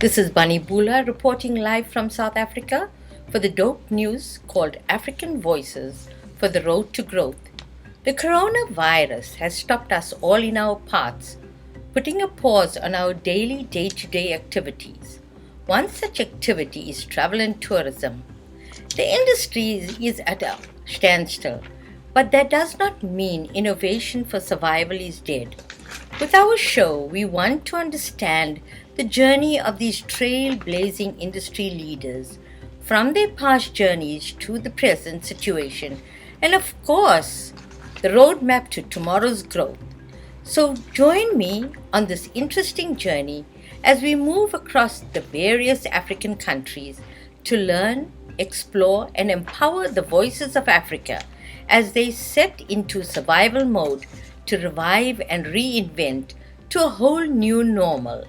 This is Bunny Bhoola reporting live from South Africa for the dope news called African Voices for the Road to Growth. The coronavirus has stopped us all in our paths, putting a pause on our daily day-to-day activities. One such activity is travel and tourism. The industry is at a standstill, but that does not mean innovation for survival is dead. With our show, we want to understand the journey of these trailblazing industry leaders, from their past journeys to the present situation, and of course, the roadmap to tomorrow's growth. So join me on this interesting journey as we move across the various African countries to learn, explore, and empower the voices of Africa as they set into survival mode to revive and reinvent to a whole new normal.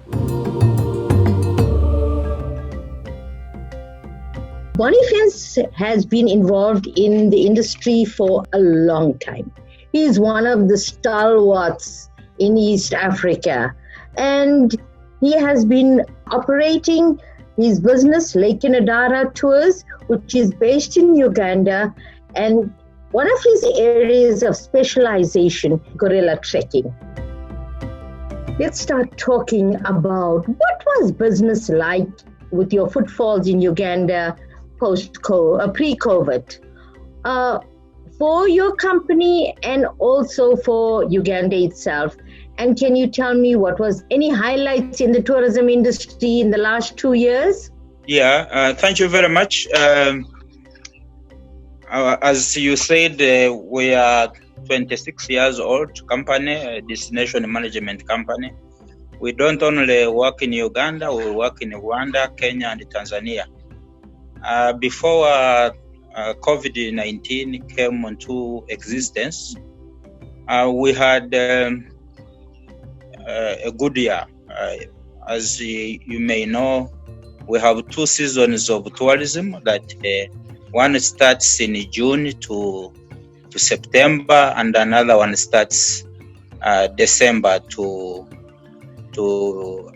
Bonifence has been involved in the industry for a long time. He is one of the stalwarts in East Africa, and he has been operating his business, Kitandara Tours, which is based in Uganda, and one of his areas of specialization, gorilla trekking. Let's start talking about what was business like with your footfalls in Uganda pre-COVID, for your company and also for Uganda itself. And can you tell me what was any highlights in the tourism industry in the last 2 years? Yeah, thank you very much. As you said, we are 26 years old company, a destination management company. We don't only work in Uganda, we work in Rwanda, Kenya, and Tanzania. Before COVID-19 came into existence, we had a good year. As you may know, we have 2 seasons of tourism that one starts in June to September, and another one starts December to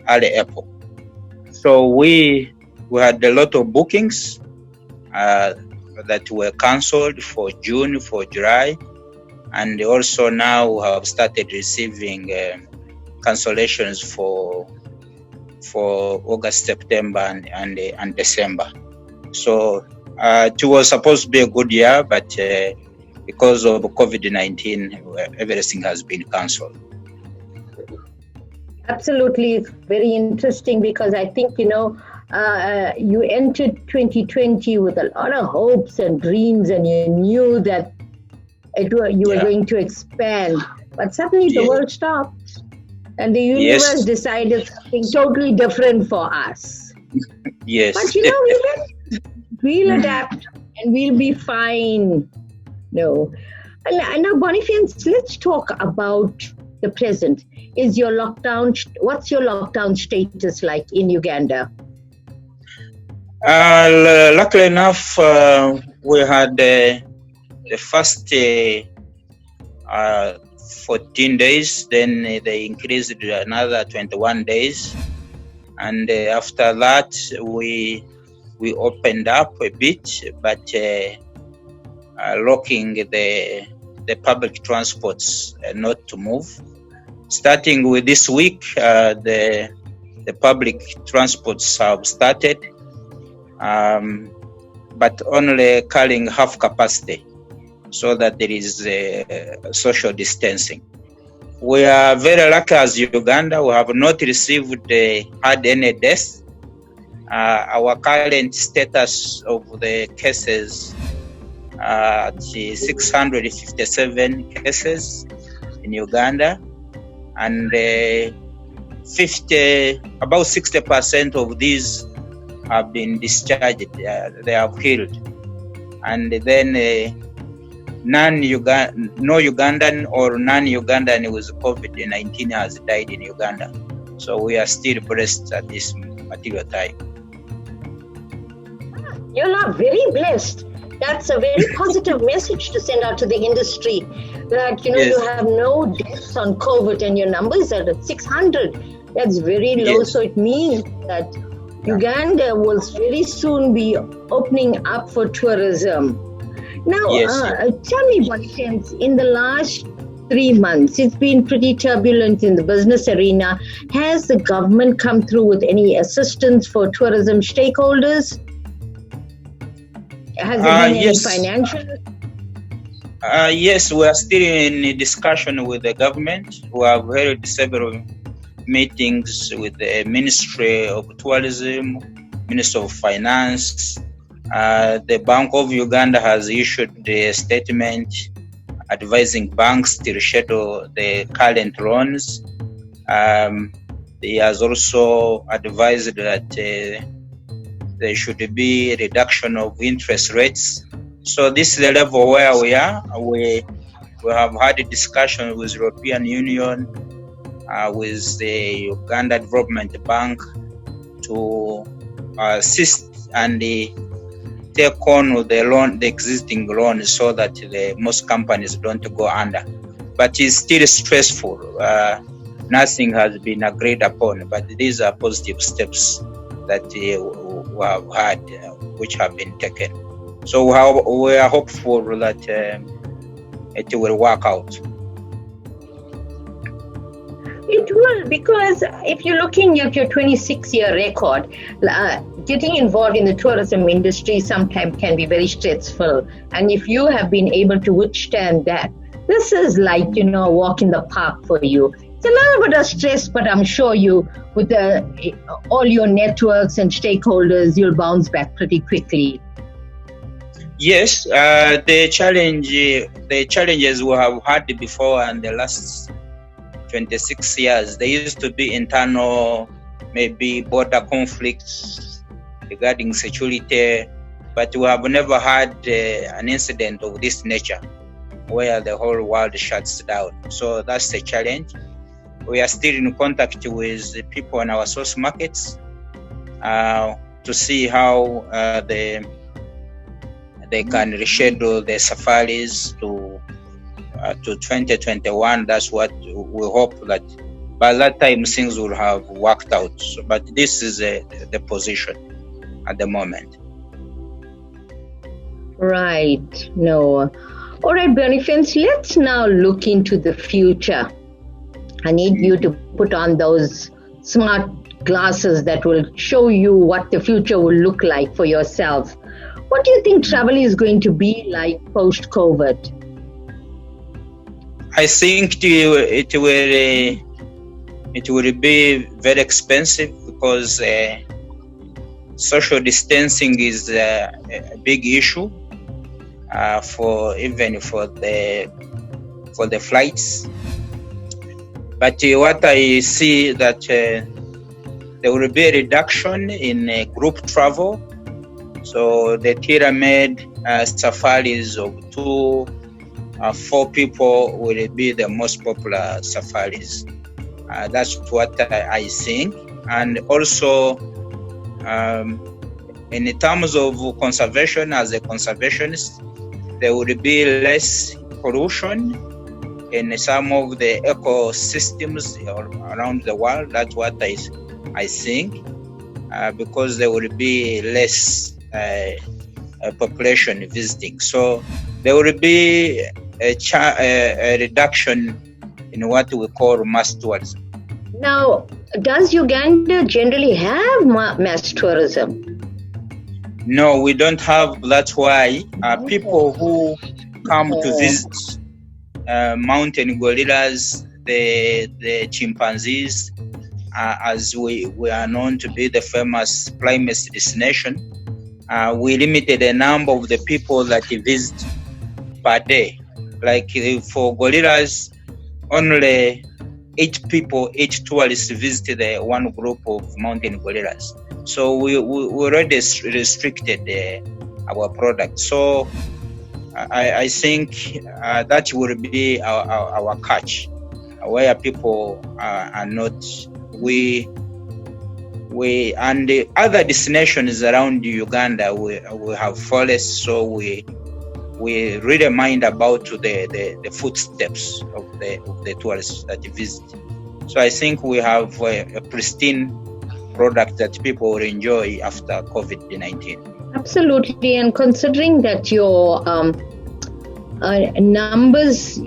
early April. So we had a lot of bookings that were cancelled for June, for July, and also now we have started receiving cancellations for August, September, and December. So it was supposed to be a good year, but because of COVID-19, everything has been cancelled. Absolutely, it's very interesting because I think, you entered 2020 with a lot of hopes and dreams, and you knew that you were going to expand. But suddenly the world stopped, and the universe decided something totally different for us. Yes. But we'll adapt and we'll be fine. No. And now, Bonifence, let's talk about the present. What's your lockdown status like in Uganda? Luckily enough, we had the first 14 days, then they increased another 21 days. And after that, we opened up a bit, but locking the public transports not to move. Starting with this week, the public transports have started, but only carrying half capacity, so that there is social distancing. We are very lucky as Uganda. We have not had any deaths. Our current status of the cases are 657 cases in Uganda, and about 60% of these have been discharged. They have healed, and then no Ugandan or non-Ugandan with COVID-19 has died in Uganda. So we are still blessed at this material time. You're not very blessed. That's a very positive message to send out to the industry, that you have no deaths on COVID and your numbers are at 600. That's very low. So it means that Uganda will very soon be opening up for tourism. Now, Yes. tell me, Bonifence, in the last 3 months, it's been pretty turbulent in the business arena. Has the government come through with any assistance for tourism stakeholders? Has there been any Yes. financial? Yes, we are still in discussion with the government. We have held several meetings with the Ministry of Tourism, Minister of Finance. The Bank of Uganda has issued a statement advising banks to reschedule the current loans. He has also advised that there should be a reduction of interest rates. So this is the level where we are. We have had a discussion with European Union, with the Uganda Development Bank to assist and take on the existing loans so that most companies don't go under. But it's still stressful. Nothing has been agreed upon, but these are positive steps that we have had, which have been taken. So we are hopeful that it will work out. It will, because if you're looking at your 26-year record, getting involved in the tourism industry sometimes can be very stressful. And if you have been able to withstand that, this is like, a walk in the park for you. It's a little bit of stress, but I'm sure you, with all your networks and stakeholders, you'll bounce back pretty quickly. Yes, the challenges we have had before and the last 26 years, there used to be internal, maybe border conflicts regarding security, but we have never had an incident of this nature where the whole world shuts down. So that's the challenge. We are still in contact with the people in our source markets to see how they can reschedule the safaris to 2021. That's what we hope, that by that time things will have worked out. So, but this is the position at the moment. Right. No. All right, Bonifence, let's now look into the future. I need you to put on those smart glasses that will show you what the future will look like for yourself. What do you think travel is going to be like post-COVID? I think it will be very expensive because social distancing is a big issue for the flights. But what I see that there will be a reduction in group travel. So the tailor-made safaris of 4 people will be the most popular safaris. That's what I think. And also, in terms of conservation, as a conservationist, there will be less pollution in some of the ecosystems around the world. That's what I think, because there will be less population visiting. So there will be a reduction in what we call mass tourism. Now, does Uganda generally have mass tourism? No, we don't have. That's why people who come to visit mountain gorillas, the chimpanzees, as we are known to be the famous primate destination, we limited the number of the people that visit per day. Like for gorillas, only 8 people, 8 tourists visit the one group of mountain gorillas. So we already restricted our product. So I think that will be our catch, where people are not. We and the other destinations around Uganda, we have forests, so we really mind about the footsteps of the tourists that visit. So I think we have a pristine product that people will enjoy after COVID-19. Absolutely, and considering that your numbers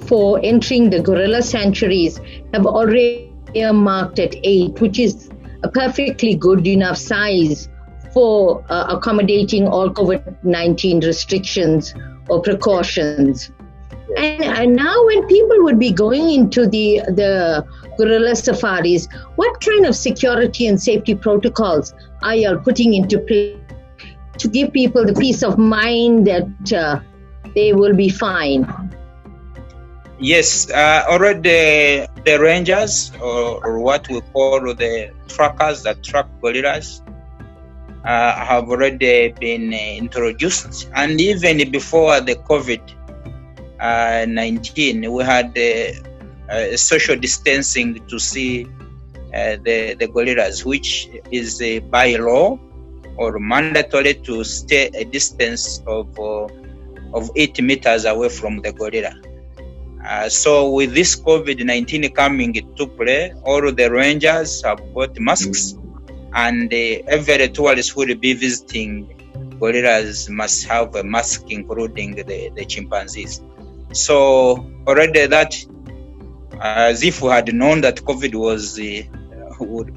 for entering the gorilla sanctuaries have already marked at 8, which is a perfectly good enough size for accommodating all COVID-19 restrictions or precautions. And now when people would be going into the gorilla safaris, what kind of security and safety protocols are you putting into place to give people the peace of mind that they will be fine? Yes, already the rangers, or what we call the trackers that track gorillas, have already been introduced. And even before the COVID-19, we had social distancing to see the gorillas, which is by law or mandatory to stay a distance of 8 meters away from the gorilla. So with this COVID-19 coming into play, all the rangers have got masks, and every tourist who will be visiting gorillas must have a mask, including the chimpanzees. So already that, as if we had known that COVID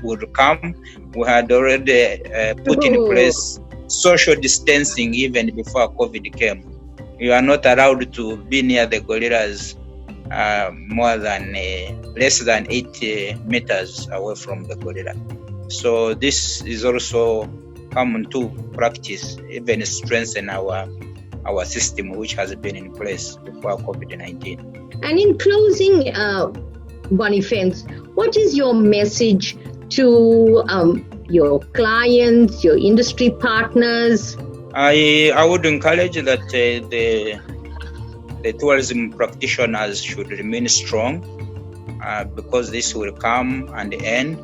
would come, we had already put in place social distancing even before COVID came. You are not allowed to be near the gorillas less than 8 meters away from the gorilla. So this is also common to practice, even strengthen our system, which has been in place before COVID-19. And in closing, Bonifence, what is your message to your clients, your industry partners? I would encourage that the tourism practitioners should remain strong, because this will come and end,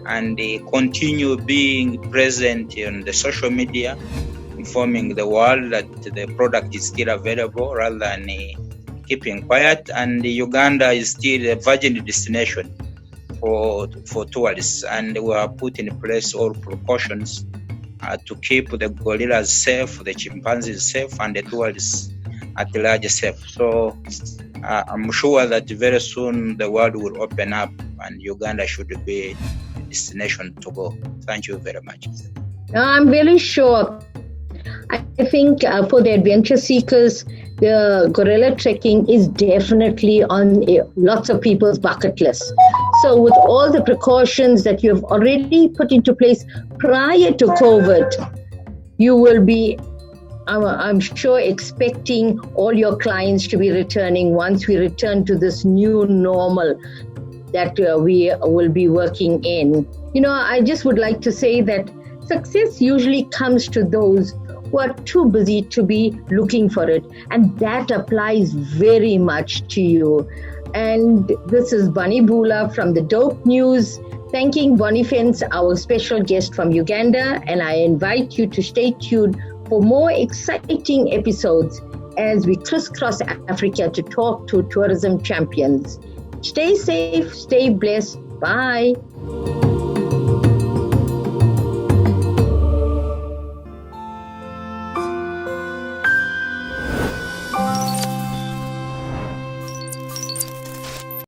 and continue being present in the social media, informing the world that the product is still available rather than keeping quiet. And Uganda is still a virgin destination for tourists, and we have put in place all precautions to keep the gorillas safe, the chimpanzees safe, and the tourists at large safe. So I'm sure that very soon the world will open up, and Uganda should be a destination to go. Thank you very much. I'm very sure. I think for the adventure seekers, the gorilla trekking is definitely on lots of people's bucket list. So with all the precautions that you have already put into place prior to COVID, you will be, I'm sure, expecting all your clients to be returning once we return to this new normal that we will be working in. I just would like to say that success usually comes to those who are too busy to be looking for it. And that applies very much to you. And this is Bunny Bhoola from the Dope News, thanking Bonifence, our special guest from Uganda. And I invite you to stay tuned for more exciting episodes as we crisscross Africa to talk to tourism champions. Stay safe, stay blessed. Bye.